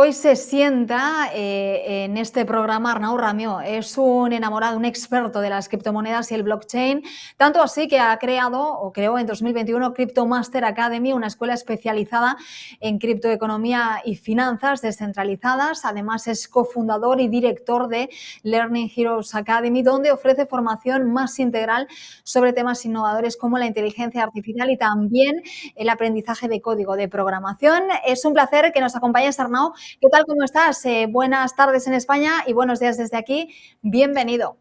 Hoy se sienta en este programa Arnau Ramió. Es un enamorado, un experto de las criptomonedas y el blockchain, tanto así que ha creado o creó en 2021 Crypto Master Academy, una escuela especializada en criptoeconomía y finanzas descentralizadas. Además, es cofundador y director de Learning Heroes Academy, donde ofrece formación más integral sobre temas innovadores como la inteligencia artificial y también el aprendizaje de código de programación. Es un placer que nos acompañes, Arnau. ¿Qué tal? ¿Cómo estás? Buenas tardes en España y buenos días desde aquí. Bienvenido.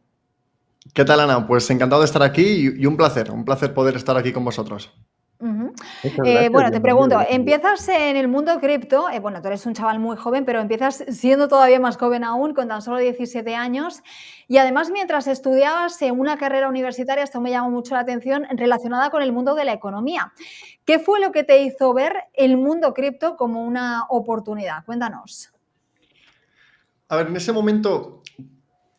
¿Qué tal, Ana? Pues encantado de estar aquí y un placer poder estar aquí con vosotros. Ujú. Muchas gracias, Bueno, te bienvenido, pregunto, bienvenido. empiezas en el mundo cripto, bueno, tú eres un chaval muy joven, pero empiezas siendo todavía más joven aún, con tan solo 17 años, y además mientras estudiabas en una carrera universitaria, esto me llamó mucho la atención, relacionada con el mundo de la economía. ¿Qué fue lo que te hizo ver el mundo cripto como una oportunidad? Cuéntanos. A ver, en ese momento,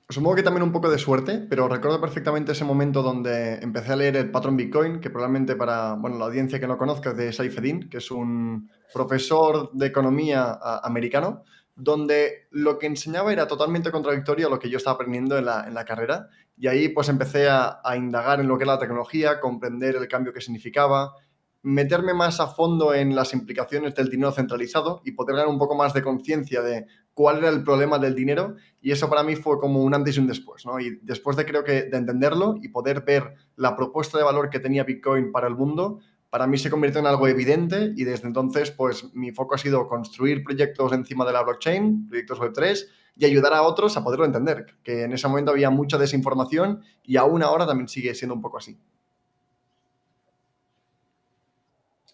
supongo que también un poco de suerte, pero recuerdo perfectamente ese momento donde empecé a leer el patrón Bitcoin, que probablemente para la audiencia que no conozca es de Saifedean, que es un profesor de economía americano, donde lo que enseñaba era totalmente contradictorio a lo que yo estaba aprendiendo en la carrera. Y ahí pues empecé a indagar en lo que era la tecnología, comprender el cambio que significaba, meterme más a fondo en las implicaciones del dinero centralizado y poder ganar un poco más de conciencia de cuál era el problema del dinero, y eso para mí fue como un antes y un después, ¿no? Y después de creo que de entenderlo y poder ver la propuesta de valor que tenía Bitcoin para el mundo, para mí se convirtió en algo evidente y desde entonces pues mi foco ha sido construir proyectos encima de la blockchain, proyectos Web3 y ayudar a otros a poderlo entender, que en ese momento había mucha desinformación y aún ahora también sigue siendo un poco así.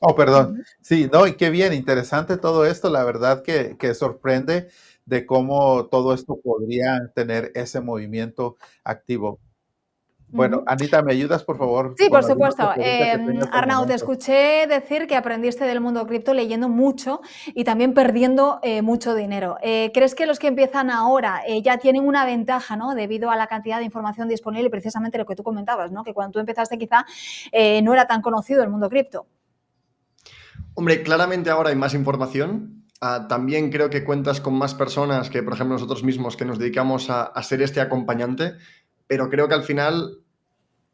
Oh, perdón. Ujú. Sí, no, y qué bien, interesante todo esto. La verdad que sorprende de cómo todo esto podría tener ese movimiento activo. Bueno, Ujú. Anita, ¿me ayudas, por favor, Sí, por con alguna otra supuesto. pregunta que tengas al Arnau, te momento? escuché decir que aprendiste del mundo cripto leyendo mucho y también perdiendo mucho dinero. ¿Crees que los que empiezan ahora ya tienen una ventaja, ¿no? Debido a la cantidad de información disponible y precisamente lo que tú comentabas, ¿no? Que cuando tú empezaste quizá no era tan conocido el mundo cripto. Hombre, claramente ahora hay más información. También creo que cuentas con más personas que, por ejemplo, nosotros mismos que nos dedicamos a ser este acompañante, pero creo que al final,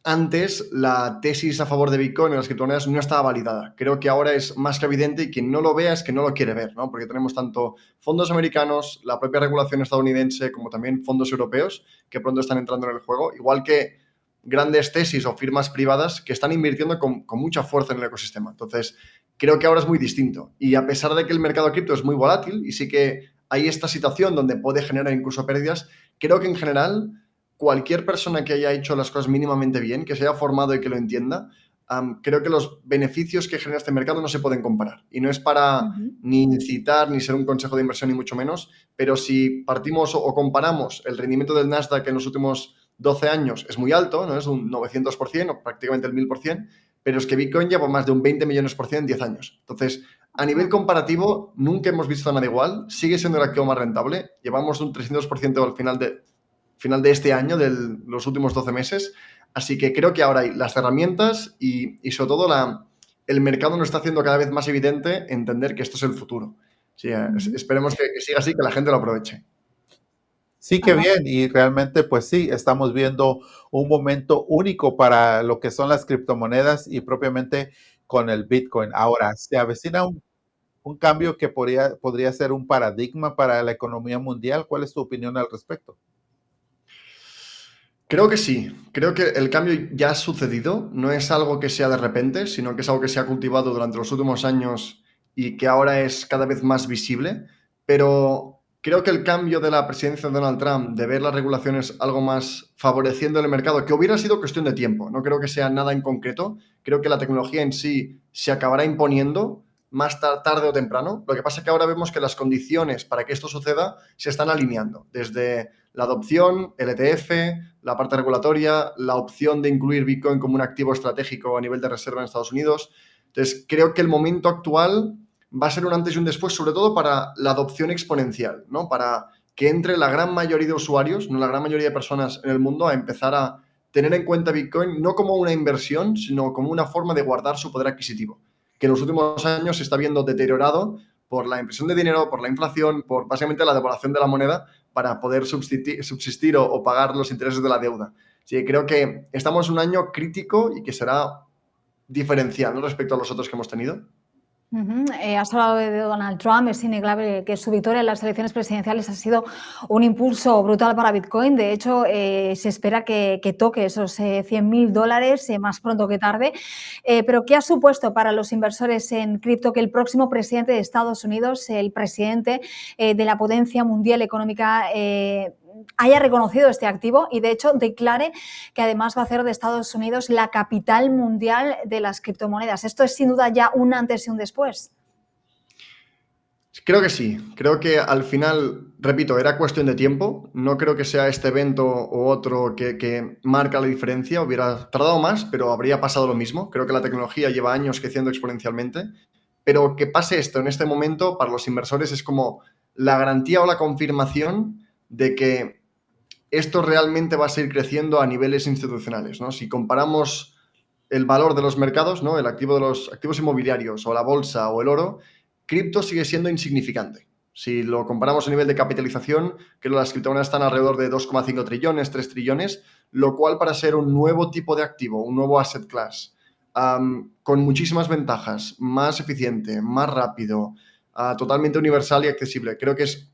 antes, la tesis a favor de Bitcoin y las criptomonedas no estaba validada. Creo que ahora es más que evidente y quien no lo vea es que no lo quiere ver, ¿no? Porque tenemos tanto fondos americanos, la propia regulación estadounidense, como también fondos europeos que pronto están entrando en el juego, igual que grandes tesis o firmas privadas que están invirtiendo con mucha fuerza en el ecosistema. Entonces, creo que ahora es muy distinto. Y a pesar de que el mercado cripto es muy volátil y sí que hay esta situación donde puede generar incluso pérdidas, creo que en general cualquier persona que haya hecho las cosas mínimamente bien, que se haya formado y que lo entienda, creo que los beneficios que genera este mercado no se pueden comparar. Y no es para Ujú. ni incitar ni ser un consejo de inversión ni mucho menos, pero si partimos o comparamos el rendimiento del Nasdaq en los últimos 12 años es muy alto, ¿no? Es un 900% o prácticamente el 1000%, pero es que Bitcoin lleva más de un 20 millones por ciento en 10 años. Entonces, a nivel Ajá. comparativo, nunca hemos visto nada igual. Sigue siendo el activo más rentable. Llevamos un 300% al final de este año, de los últimos 12 meses. Así que creo que ahora hay las herramientas y sobre todo el mercado nos está haciendo cada vez más evidente entender que esto es el futuro. Sí, Ujú. esperemos que siga así, que la gente lo aproveche. Sí, qué Ajá. bien. Y realmente, pues sí, estamos viendo un momento único para lo que son las criptomonedas y propiamente con el Bitcoin. Ahora, se avecina un cambio que podría ser un paradigma para la economía mundial. ¿Cuál es tu opinión al respecto? Creo que sí, creo que el cambio ya ha sucedido, no es algo que sea de repente, sino que es algo que se ha cultivado durante los últimos años y que ahora es cada vez más visible, pero creo que el cambio de la presidencia de Donald Trump, de ver las regulaciones algo más favoreciendo el mercado, que hubiera sido cuestión de tiempo, no creo que sea nada en concreto, creo que la tecnología en sí se acabará imponiendo más tarde o temprano, lo que pasa es que ahora vemos que las condiciones para que esto suceda se están alineando, desde la adopción, el ETF, la parte regulatoria, la opción de incluir Bitcoin como un activo estratégico a nivel de reserva en Estados Unidos. Entonces, creo que el momento actual va a ser un antes y un después, sobre todo para la adopción exponencial, ¿no? Para que entre la gran mayoría de usuarios, no la gran mayoría de personas en el mundo, a empezar a tener en cuenta Bitcoin no como una inversión, sino como una forma de guardar su poder adquisitivo, que en los últimos años se está viendo deteriorado por la impresión de dinero, por la inflación, por básicamente la devaluación de la moneda para poder subsistir o pagar los intereses de la deuda. Sí, creo que estamos en un año crítico y que será diferencial, ¿no?, respecto a los otros que hemos tenido. Has hablado de Donald Trump. Es innegable que su victoria en las elecciones presidenciales ha sido un impulso brutal para Bitcoin. De hecho, se espera que toque esos $100.000 más pronto que tarde. Pero ¿qué ha supuesto para los inversores en cripto que el próximo presidente de Estados Unidos, el presidente de la potencia mundial económica, haya reconocido este activo y, de hecho, declare que además va a hacer de Estados Unidos la capital mundial de las criptomonedas? ¿Esto es sin duda ya un antes y un después? Creo que sí. Creo que al final, repito, era cuestión de tiempo. No creo que sea este evento o otro que marca la diferencia. Hubiera tardado más, pero habría pasado lo mismo. Creo que la tecnología lleva años creciendo exponencialmente. Pero que pase esto en este momento para los inversores es como la garantía o la confirmación de que esto realmente va a seguir creciendo a niveles institucionales, ¿no? Si comparamos el valor de los mercados, ¿no?, el activo de los activos inmobiliarios o la bolsa o el oro, cripto sigue siendo insignificante. Si lo comparamos a nivel de capitalización, creo que las criptomonedas están alrededor de 2,5 trillones, 3 trillones, lo cual para ser un nuevo tipo de activo, un nuevo asset class, con muchísimas ventajas, más eficiente, más rápido, totalmente universal y accesible, creo que es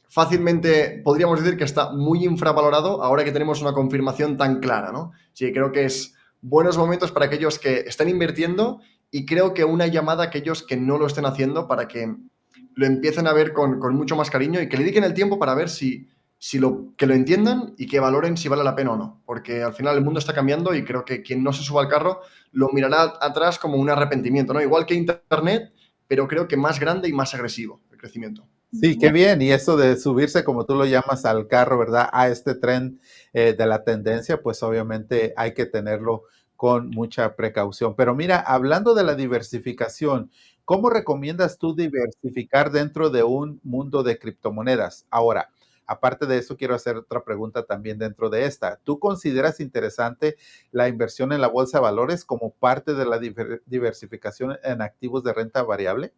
fácilmente, podríamos decir que está muy infravalorado ahora que tenemos una confirmación tan clara, ¿no? Sí, creo que es buenos momentos para aquellos que están invirtiendo y creo que una llamada a aquellos que no lo estén haciendo para que lo empiecen a ver con mucho más cariño y que le dediquen el tiempo para ver que lo entiendan y que valoren si vale la pena o no. Porque al final el mundo está cambiando y creo que quien no se suba al carro lo mirará atrás como un arrepentimiento, ¿no? Igual que Internet, pero creo que más grande y más agresivo el crecimiento. Sí, qué bien. Y eso de subirse, como tú lo llamas, al carro, ¿verdad? A este tren de la tendencia, pues obviamente hay que tenerlo con mucha precaución. Pero mira, hablando de la diversificación, ¿cómo recomiendas tú diversificar dentro de un mundo de criptomonedas? Ahora, aparte de eso, quiero hacer otra pregunta también dentro de esta. ¿Tú consideras interesante la inversión en la bolsa de valores como parte de la diversificación en activos de renta variable?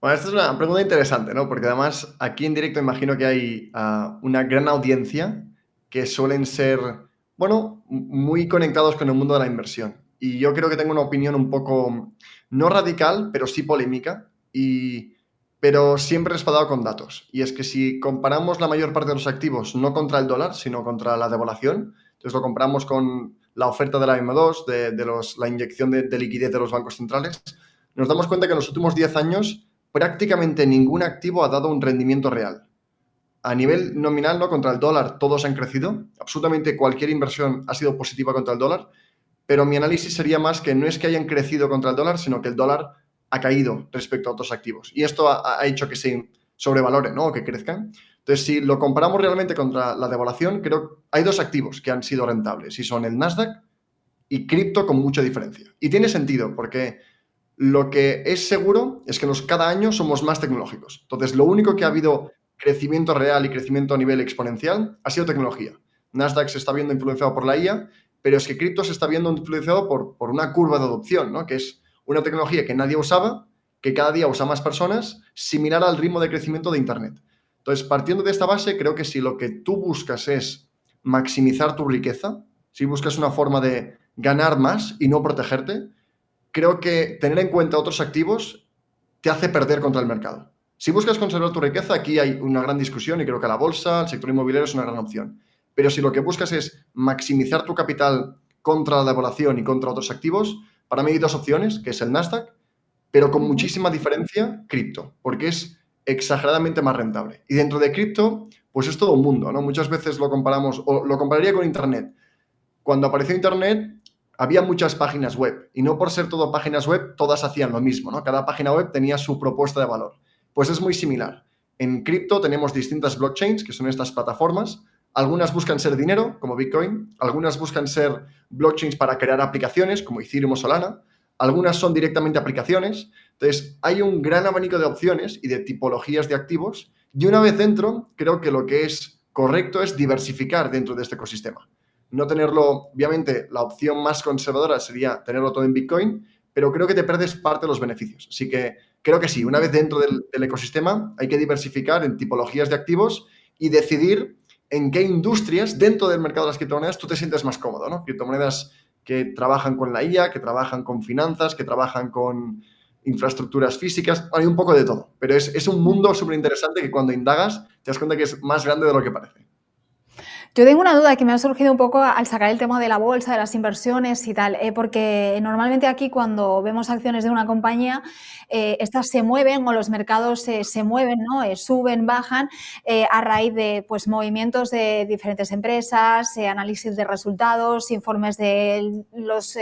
Bueno, esta es una pregunta interesante, ¿no? Porque además aquí en directo imagino que hay una gran audiencia que suelen ser, bueno, muy conectados con el mundo de la inversión. Y yo creo que tengo una opinión un poco, no radical, pero sí polémica, pero siempre respaldado con datos. Y es que si comparamos la mayor parte de los activos no contra el dólar, sino contra la devaluación, entonces lo comparamos con la oferta de la M2, la inyección de liquidez de los bancos centrales, nos damos cuenta que en los últimos 10 años prácticamente ningún activo ha dado un rendimiento real. A nivel nominal, ¿no?, contra el dólar, todos han crecido. Absolutamente cualquier inversión ha sido positiva contra el dólar. Pero mi análisis sería más que no es que hayan crecido contra el dólar, sino que el dólar ha caído respecto a otros activos. Y esto ha hecho que se sobrevaloren, ¿no?, o que crezcan. Entonces, si lo comparamos realmente contra la devaluación, creo que hay dos activos que han sido rentables y son el Nasdaq y cripto con mucha diferencia. Y tiene sentido porque lo que es seguro es que cada año somos más tecnológicos. Entonces, lo único que ha habido crecimiento real y crecimiento a nivel exponencial ha sido tecnología. Nasdaq se está viendo influenciado por la IA, pero es que cripto se está viendo influenciado por una curva de adopción, ¿no?, que es una tecnología que nadie usaba, que cada día usa más personas, similar al ritmo de crecimiento de Internet. Entonces, partiendo de esta base, creo que si lo que tú buscas es maximizar tu riqueza, si buscas una forma de ganar más y no protegerte, creo que tener en cuenta otros activos te hace perder contra el mercado. Si buscas conservar tu riqueza, aquí hay una gran discusión y creo que la bolsa, el sector inmobiliario es una gran opción. Pero si lo que buscas es maximizar tu capital contra la devaluación y contra otros activos, para mí hay dos opciones, que es el Nasdaq, pero con muchísima diferencia cripto, porque es exageradamente más rentable. Y dentro de cripto, pues es todo un mundo, ¿no? Muchas veces lo comparamos, o lo compararía con Internet. Cuando apareció Internet, había muchas páginas web y no por ser todo páginas web, todas hacían lo mismo, ¿no? Cada página web tenía su propuesta de valor. Pues es muy similar. En cripto tenemos distintas blockchains, que son estas plataformas. Algunas buscan ser dinero, como Bitcoin. Algunas buscan ser blockchains para crear aplicaciones, como Ethereum o Solana. Algunas son directamente aplicaciones. Entonces, hay un gran abanico de opciones y de tipologías de activos. Y una vez dentro, creo que lo que es correcto es diversificar dentro de este ecosistema. No tenerlo, obviamente, la opción más conservadora sería tenerlo todo en Bitcoin, pero creo que te pierdes parte de los beneficios. Así que creo que sí, una vez dentro del ecosistema hay que diversificar en tipologías de activos y decidir en qué industrias dentro del mercado de las criptomonedas tú te sientes más cómodo, ¿no? Criptomonedas que trabajan con la IA, que trabajan con finanzas, que trabajan con infraestructuras físicas, hay un poco de todo, pero es un mundo súper interesante que cuando indagas te das cuenta que es más grande de lo que parece. Yo tengo una duda que me ha surgido un poco al sacar el tema de la bolsa, de las inversiones y tal, porque normalmente aquí cuando vemos acciones de una compañía, estas se mueven o los mercados se mueven, ¿no? Suben, bajan a raíz de pues, movimientos de diferentes empresas, análisis de resultados, informes de los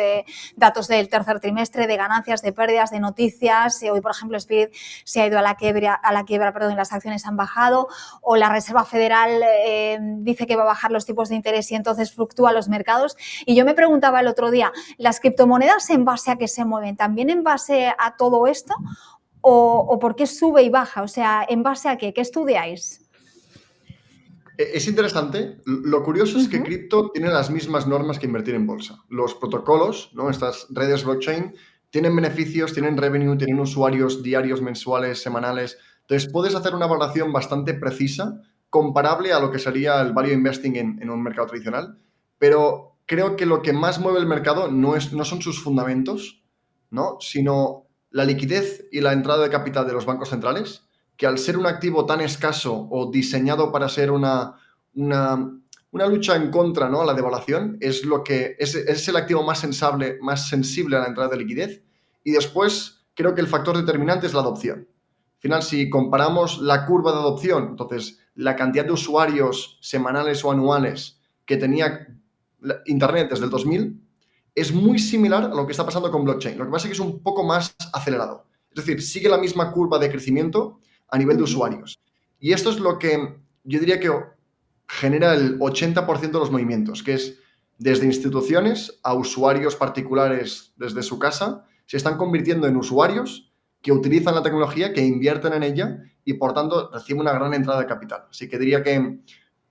datos del tercer trimestre, de ganancias, de pérdidas, de noticias. Hoy, por ejemplo, Spirit se ha ido a la quiebra, perdón, y las acciones han bajado, o la Reserva Federal dice que va a bajar los tipos de interés y entonces fluctúan los mercados. Y yo me preguntaba el otro día, ¿las criptomonedas en base a qué se mueven? ¿También en base a todo esto? ¿O por qué sube y baja? O sea, ¿en base a qué? ¿Qué estudiáis? Es interesante. Lo curioso es que cripto tiene las mismas normas que invertir en bolsa. Los protocolos, ¿no? Estas redes blockchain, tienen beneficios, tienen revenue, tienen usuarios diarios, mensuales, semanales. Entonces, puedes hacer una valoración bastante precisa, comparable a lo que sería el value investing en un mercado tradicional. Pero creo que lo que más mueve el mercado no son sus fundamentos, ¿no? Sino la liquidez y la entrada de capital de los bancos centrales, que al ser un activo tan escaso o diseñado para ser una lucha en contra, ¿no?, a la devaluación, es el activo más sensible a la entrada de liquidez. Y después creo que el factor determinante es la adopción. Al final, si comparamos la curva de adopción, entonces la cantidad de usuarios semanales o anuales que tenía Internet desde el 2000 es muy similar a lo que está pasando con blockchain. Lo que pasa es que es un poco más acelerado. Es decir, sigue la misma curva de crecimiento a nivel de usuarios. Y esto es lo que yo diría que genera el 80% de los movimientos, que es desde instituciones a usuarios particulares desde su casa, se están convirtiendo en usuarios que utilizan la tecnología, que invierten en ella y, por tanto, reciben una gran entrada de capital. Así que diría que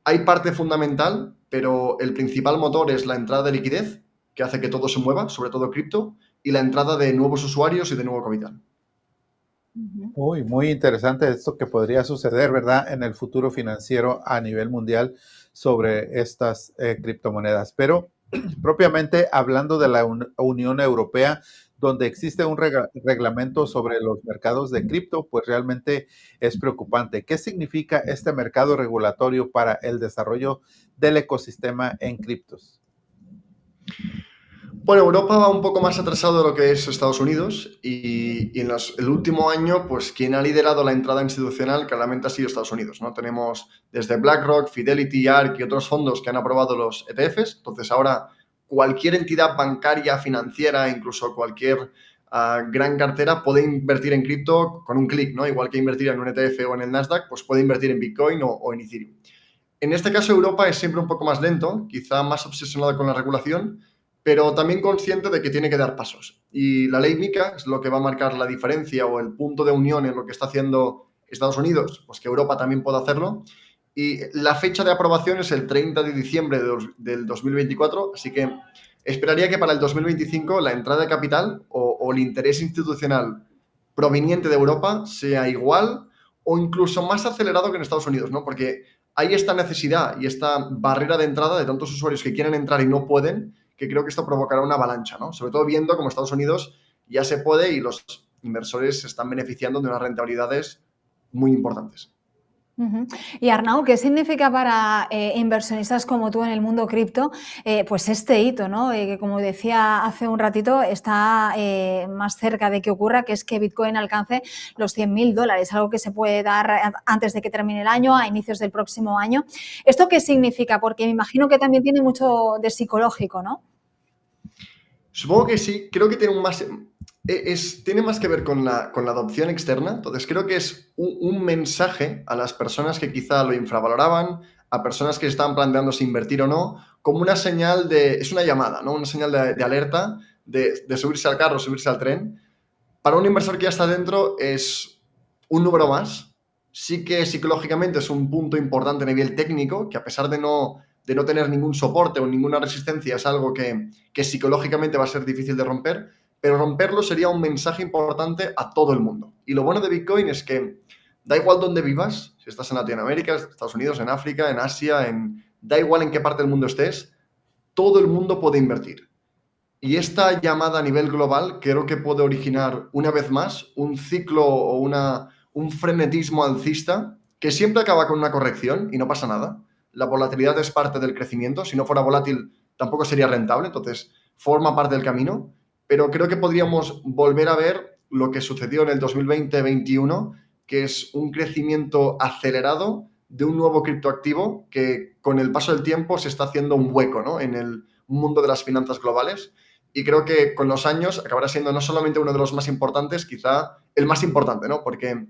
hay parte fundamental, pero el principal motor es la entrada de liquidez, que hace que todo se mueva, sobre todo cripto, y la entrada de nuevos usuarios y de nuevo capital. Uy, muy interesante esto que podría suceder, ¿verdad?, en el futuro financiero a nivel mundial sobre estas criptomonedas. Pero propiamente hablando de la Unión Europea, donde existe un reglamento sobre los mercados de cripto, pues realmente es preocupante. ¿Qué significa este mercado regulatorio para el desarrollo del ecosistema en criptos? Bueno, Europa va un poco más atrasado de lo que es Estados Unidos y en el último año, pues quien ha liderado la entrada institucional claramente ha sido Estados Unidos, ¿no? Tenemos desde BlackRock, Fidelity, ARK y otros fondos que han aprobado los ETFs. Entonces ahora cualquier entidad bancaria, financiera, incluso cualquier gran cartera puede invertir en cripto con un clic, ¿no? Igual que invertir en un ETF o en el Nasdaq, pues puede invertir en Bitcoin o en Ethereum. En este caso, Europa es siempre un poco más lento, quizá más obsesionada con la regulación, pero también consciente de que tiene que dar pasos. Y la ley MiCA es lo que va a marcar la diferencia o el punto de unión en lo que está haciendo Estados Unidos, pues que Europa también pueda hacerlo. Y la fecha de aprobación es el 30 de diciembre del 2024, así que esperaría que para el 2025 la entrada de capital o el interés institucional proveniente de Europa sea igual o incluso más acelerado que en Estados Unidos, ¿no? Porque hay esta necesidad y esta barrera de entrada de tantos usuarios que quieren entrar y no pueden, que creo que esto provocará una avalancha, ¿no? Sobre todo viendo cómo Estados Unidos ya se puede y los inversores se están beneficiando de unas rentabilidades muy importantes. Y Arnau, ¿qué significa para inversionistas como tú en el mundo cripto, pues este hito, ¿no? Que como decía hace un ratito, está más cerca de que ocurra, que es que Bitcoin alcance los $100.000, algo que se puede dar antes de que termine el año, a inicios del próximo año. ¿Esto qué significa? Porque me imagino que también tiene mucho de psicológico, ¿no? Supongo que sí, creo que tiene más que ver con la adopción externa. Entonces, creo que es un mensaje a las personas que quizá lo infravaloraban, a personas que estaban planteando si invertir o no, como una señal es una llamada, ¿no? Una señal de alerta, de subirse al carro, subirse al tren. Para un inversor que ya está dentro es un número más. Sí que psicológicamente es un punto importante a nivel técnico, que a pesar de no tener ningún soporte o ninguna resistencia, es algo que psicológicamente va a ser difícil de romper, pero romperlo sería un mensaje importante a todo el mundo. Y lo bueno de Bitcoin es que da igual dónde vivas, si estás en Latinoamérica, Estados Unidos, en África, en Asia, da igual en qué parte del mundo estés, todo el mundo puede invertir. Y esta llamada a nivel global creo que puede originar una vez más un ciclo o un frenetismo alcista que siempre acaba con una corrección y no pasa nada. La volatilidad es parte del crecimiento. Si no fuera volátil, tampoco sería rentable. Entonces, forma parte del camino. Pero creo que podríamos volver a ver lo que sucedió en el 2020-21, que es un crecimiento acelerado de un nuevo criptoactivo que con el paso del tiempo se está haciendo un hueco, ¿no?, en el mundo de las finanzas globales. Y creo que con los años acabará siendo no solamente uno de los más importantes, quizá el más importante, ¿no? Porque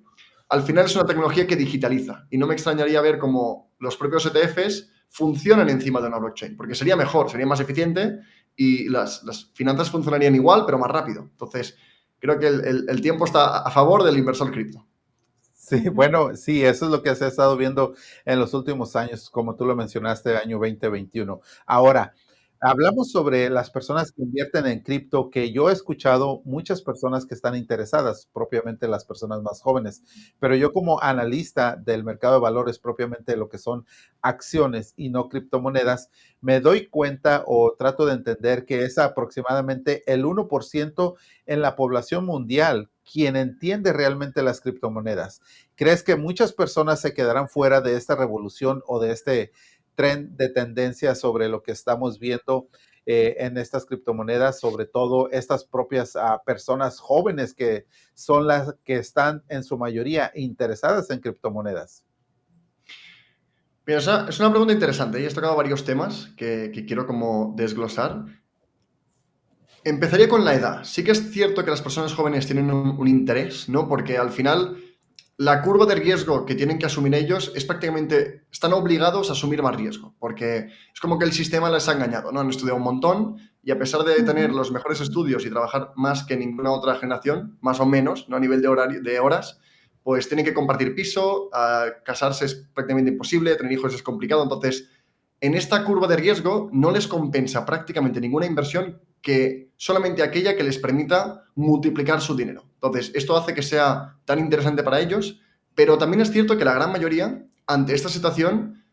al final es una tecnología que digitaliza y no me extrañaría ver cómo los propios ETFs funcionan encima de una blockchain, porque sería mejor, sería más eficiente y las finanzas funcionarían igual, pero más rápido. Entonces, creo que el tiempo está a favor del inversor cripto. Sí, bueno, sí, eso es lo que se ha estado viendo en los últimos años, como tú lo mencionaste, año 2021. Ahora, hablamos sobre las personas que invierten en cripto, que yo he escuchado muchas personas que están interesadas, propiamente las personas más jóvenes, pero yo como analista del mercado de valores, propiamente lo que son acciones y no criptomonedas, me doy cuenta o trato de entender que es aproximadamente el 1% en la población mundial quien entiende realmente las criptomonedas. ¿Crees que muchas personas se quedarán fuera de esta revolución o de este tren de tendencia sobre lo que estamos viendo en estas criptomonedas, sobre todo estas propias personas jóvenes que son las que están en su mayoría interesadas en criptomonedas? Mira, es una pregunta interesante y has tocado varios temas que quiero como desglosar. Empezaría con la edad. Sí que es cierto que las personas jóvenes tienen un interés, ¿no? Porque al final la curva de riesgo que tienen que asumir ellos es prácticamente, están obligados a asumir más riesgo, porque es como que el sistema les ha engañado, ¿no? Han estudiado un montón y a pesar de tener los mejores estudios y trabajar más que ninguna otra generación, más o menos, ¿no?, a nivel de horas, pues tienen que compartir piso, casarse es prácticamente imposible, tener hijos es complicado. Entonces, en esta curva de riesgo no les compensa prácticamente ninguna inversión que solamente aquella que les permita multiplicar su dinero. Entonces, esto hace que sea tan interesante para ellos, pero también es cierto que la gran mayoría, ante esta situación,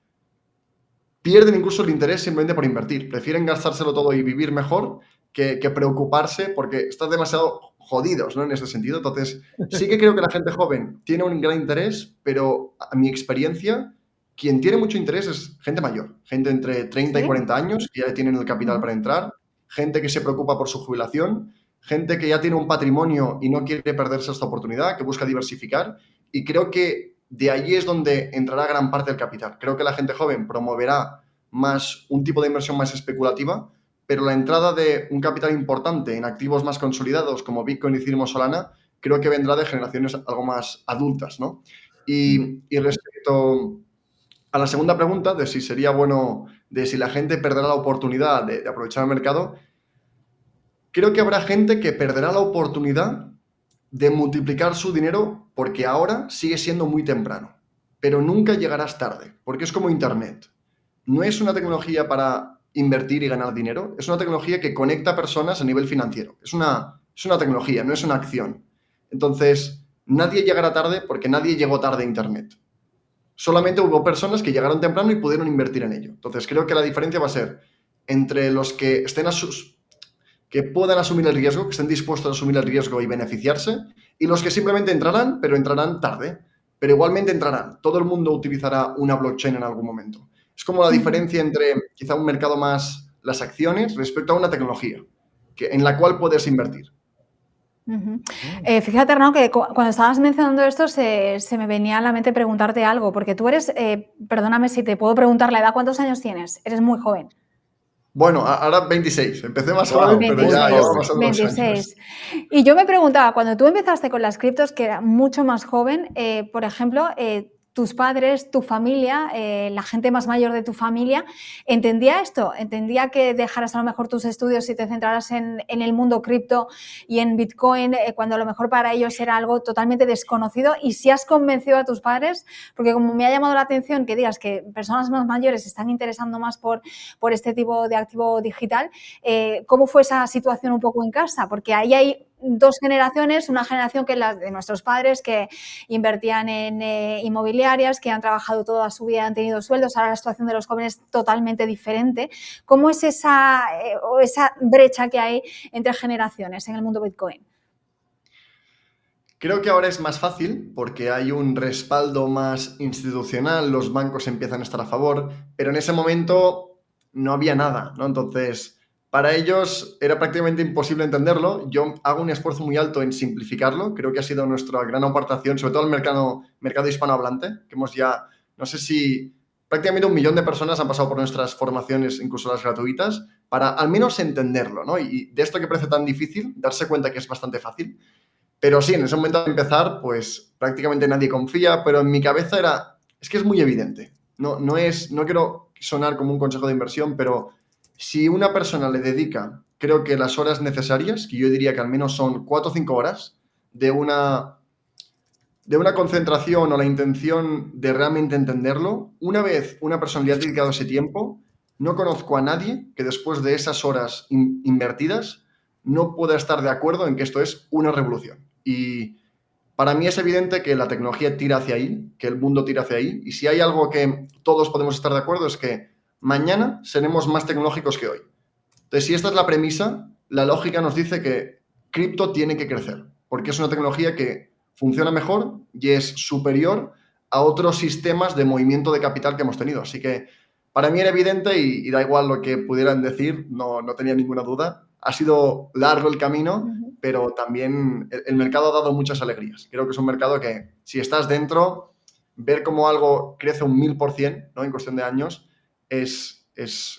pierden incluso el interés simplemente por invertir. Prefieren gastárselo todo y vivir mejor que preocuparse porque están demasiado jodidos, ¿no?, en ese sentido. Entonces, sí que creo que la gente joven tiene un gran interés, pero a mi experiencia, quien tiene mucho interés es gente mayor, gente entre 30 y ¿Sí? 40 años que ya tienen el capital para entrar, gente que se preocupa por su jubilación, gente que ya tiene un patrimonio y no quiere perderse esta oportunidad, que busca diversificar. Y creo que de allí es donde entrará gran parte del capital. Creo que la gente joven promoverá más un tipo de inversión más especulativa, pero la entrada de un capital importante en activos más consolidados como Bitcoin, Ethereum o Solana, creo que vendrá de generaciones algo más adultas, ¿no? Y respecto a la segunda pregunta de si sería bueno, de si la gente perderá la oportunidad de aprovechar el mercado, creo que habrá gente que perderá la oportunidad de multiplicar su dinero porque ahora sigue siendo muy temprano, pero nunca llegarás tarde, porque es como Internet. No es una tecnología para invertir y ganar dinero, es una tecnología que conecta personas a nivel financiero. Es una tecnología, no es una acción. Entonces, nadie llegará tarde porque nadie llegó tarde a Internet. Solamente hubo personas que llegaron temprano y pudieron invertir en ello. Entonces, creo que la diferencia va a ser entre los que que puedan asumir el riesgo, que estén dispuestos a asumir el riesgo y beneficiarse, y los que simplemente entrarán, pero entrarán tarde. Pero igualmente entrarán. Todo el mundo utilizará una blockchain en algún momento. Es como la diferencia entre quizá un mercado más las acciones respecto a una tecnología en la cual puedes invertir. Fíjate, Arnau, que cuando estabas mencionando esto se me venía a la mente preguntarte algo, porque tú eres, perdóname si te puedo preguntar la edad, ¿cuántos años tienes? Eres muy joven. Bueno, ahora 26. Empecé más Wow, joven, pero muy ya Veintiséis, llevo joven. pasando los años. 26. Y yo me preguntaba, cuando tú empezaste con las criptos, que era mucho más joven, por ejemplo, tus padres, tu familia, la gente más mayor de tu familia, ¿entendía esto? ¿Entendía que dejaras a lo mejor tus estudios y te centraras en el mundo cripto y en Bitcoin, cuando a lo mejor para ellos era algo totalmente desconocido? Y si has convencido a tus padres, porque como me ha llamado la atención que digas que personas más mayores se están interesando más por este tipo de activo digital, ¿cómo fue esa situación un poco en casa? Porque ahí hay dos generaciones, una generación que es la de nuestros padres, que invertían en inmobiliarias, que han trabajado toda su vida, han tenido sueldos. Ahora la situación de los jóvenes es totalmente diferente. ¿Cómo es esa brecha que hay entre generaciones en el mundo Bitcoin? Creo que ahora es más fácil porque hay un respaldo más institucional, los bancos empiezan a estar a favor, pero en ese momento no había nada, ¿no? Entonces, para ellos era prácticamente imposible entenderlo. Yo hago un esfuerzo muy alto en simplificarlo. Creo que ha sido nuestra gran aportación, sobre todo el mercado hispanohablante, que hemos ya, no sé si prácticamente 1 millón de personas han pasado por nuestras formaciones, incluso las gratuitas, para al menos entenderlo, ¿no? Y de esto que parece tan difícil, darse cuenta que es bastante fácil. Pero sí, en ese momento de empezar, pues prácticamente nadie confía, pero en mi cabeza es que es muy evidente. No quiero sonar como un consejo de inversión, pero si una persona le dedica, creo que las horas necesarias, que yo diría que al menos son 4 o 5 horas, de una concentración o la intención de realmente entenderlo, una vez una persona le ha dedicado ese tiempo, no conozco a nadie que después de esas horas invertidas no pueda estar de acuerdo en que esto es una revolución. Y para mí es evidente que la tecnología tira hacia ahí, que el mundo tira hacia ahí, y si hay algo que todos podemos estar de acuerdo es que mañana seremos más tecnológicos que hoy. Entonces, si esta es la premisa, la lógica nos dice que cripto tiene que crecer, porque es una tecnología que funciona mejor y es superior a otros sistemas de movimiento de capital que hemos tenido. Así que para mí era evidente y da igual lo que pudieran decir, no tenía ninguna duda. Ha sido largo el camino, pero también el mercado ha dado muchas alegrías. Creo que es un mercado que, si estás dentro, ver cómo algo crece un 1000%, ¿no? En cuestión de años es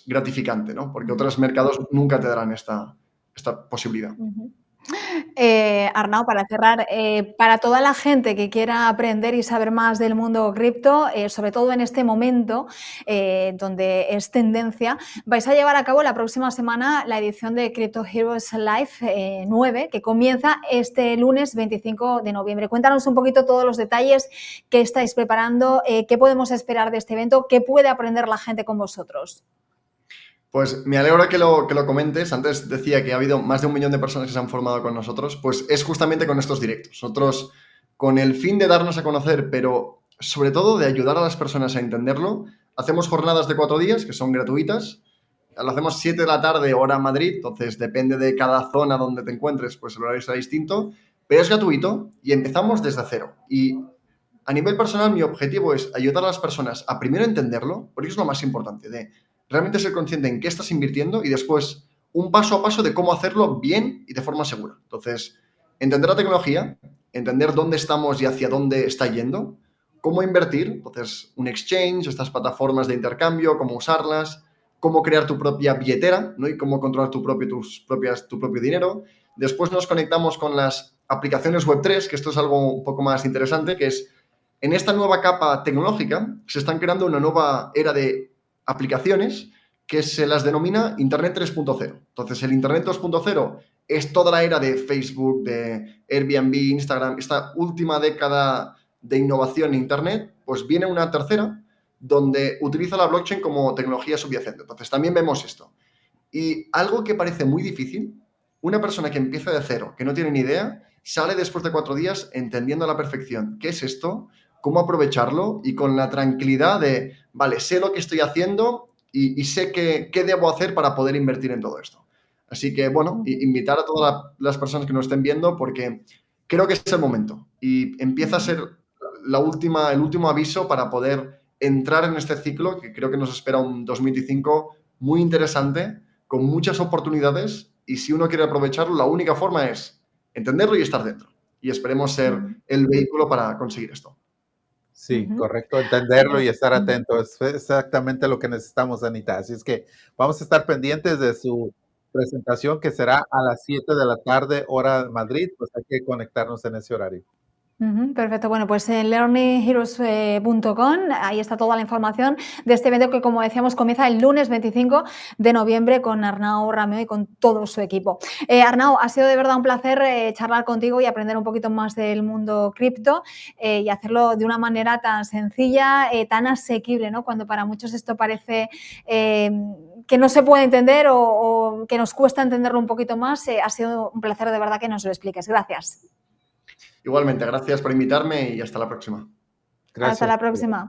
gratificante, ¿no? Porque otros mercados nunca te darán esta posibilidad. Arnau, para cerrar, para toda la gente que quiera aprender y saber más del mundo cripto, sobre todo en este momento donde es tendencia, vais a llevar a cabo la próxima semana la edición de Crypto Heroes Live 9, que comienza este lunes 25 de noviembre. Cuéntanos un poquito todos los detalles que estáis preparando, qué podemos esperar de este evento, qué puede aprender la gente con vosotros. Pues me alegra que lo comentes. Antes decía que ha habido más de 1 millón de personas que se han formado con nosotros. Pues es justamente con estos directos. Nosotros, con el fin de darnos a conocer, pero sobre todo de ayudar a las personas a entenderlo, hacemos jornadas de 4 días que son gratuitas. Lo hacemos 7 de la tarde, hora Madrid. Entonces, depende de cada zona donde te encuentres, pues el horario será distinto. Pero es gratuito y empezamos desde cero. Y a nivel personal, mi objetivo es ayudar a las personas a primero entenderlo, porque es lo más importante, de realmente ser consciente en qué estás invirtiendo y después un paso a paso de cómo hacerlo bien y de forma segura. Entonces, entender la tecnología, entender dónde estamos y hacia dónde está yendo, cómo invertir, entonces un exchange, estas plataformas de intercambio, cómo usarlas, cómo crear tu propia billetera, ¿no? Y cómo controlar tu propio dinero. Después nos conectamos con las aplicaciones Web3, que esto es algo un poco más interesante, que es en esta nueva capa tecnológica se están creando una nueva era de aplicaciones que se las denomina Internet 3.0. Entonces, el Internet 2.0 es toda la era de Facebook, de Airbnb, Instagram, esta última década de innovación en Internet, pues viene una tercera donde utiliza la blockchain como tecnología subyacente. Entonces, también vemos esto. Y algo que parece muy difícil, una persona que empieza de cero, que no tiene ni idea, sale después de 4 días entendiendo a la perfección qué es esto, cómo aprovecharlo y con la tranquilidad de, vale, sé lo que estoy haciendo y sé qué debo hacer para poder invertir en todo esto. Así que, bueno, invitar a todas las personas que nos estén viendo porque creo que es el momento y empieza a ser el último aviso para poder entrar en este ciclo que creo que nos espera un 2025 muy interesante, con muchas oportunidades y si uno quiere aprovecharlo, la única forma es entenderlo y estar dentro. Y esperemos ser el vehículo para conseguir esto. Sí, correcto, entenderlo y estar atento. Es exactamente lo que necesitamos, Anita. Así es que vamos a estar pendientes de su presentación que será a las 7 de la tarde, hora de Madrid, pues hay que conectarnos en ese horario. Perfecto. Bueno, pues en learningheroes.com, ahí está toda la información de este evento que, como decíamos, comienza el lunes 25 de noviembre con Arnau Rameo y con todo su equipo. Arnau, ha sido de verdad un placer charlar contigo y aprender un poquito más del mundo cripto y hacerlo de una manera tan sencilla, tan asequible, ¿no? Cuando para muchos esto parece que no se puede entender o que nos cuesta entenderlo un poquito más. Ha sido un placer de verdad que nos lo expliques. Gracias. Igualmente, gracias por invitarme y hasta la próxima. Hasta Gracias. la próxima.